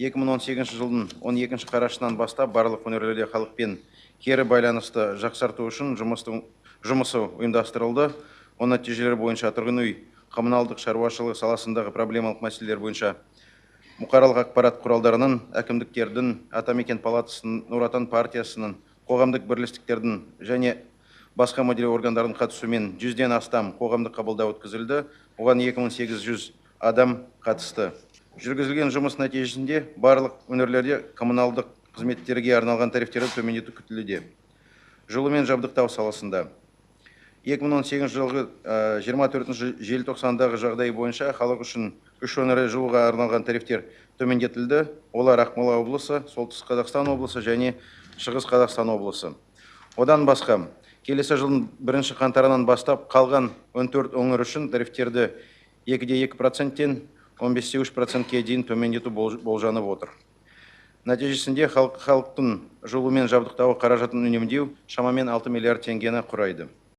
2018 жылдың 12 қарашынан бастап барлық өңірлерде халықпен кері байланысты жақсарту үшін жұмысы ұйымдастырылды. Оның нәтижелері бойынша тұрғын үй, коммуналдық шаруашылық саласындағы проблемалық мәселелер бойынша бұқаралық ақпарат құралдарының, әкімдіктердің, Атамекен палатасының, Нұр Отан партиясының, қоғамдық бірлестіктердің және басқа мүдделі органдардың қатысуымен 100-ден астам қоғамдық қабылдау өткізілді. Оған 2800 адам қатысты. Жүргізілген жұмыс нәтижесінде барлық өңірлерде коммуналдық қызметтерге арналған тарифтерді төмендету күтілуде. Жылумен жабдықтау саласында 2018 жылғы 24 желтоқсандағы жағдай бойынша халық үшін 3 өңірде жылуға арналған тарифтер төмендетілді. Олар Ақмола облысы, Солтүстік Қазақстан облысы және Шығыс Қазақстан облысы. Одан басқа, келесі жылдың 1 қаңтарынан бастап қалған 14 өңір үшін тарифтерді 2,2%-тен 15,3%-ке дейін төмендету болжанып отыр. Нәтижесінде халықтың жылумен жабдықтауы қаражатын үнемдеу шамамен 6 миллиард теңгені құрайды.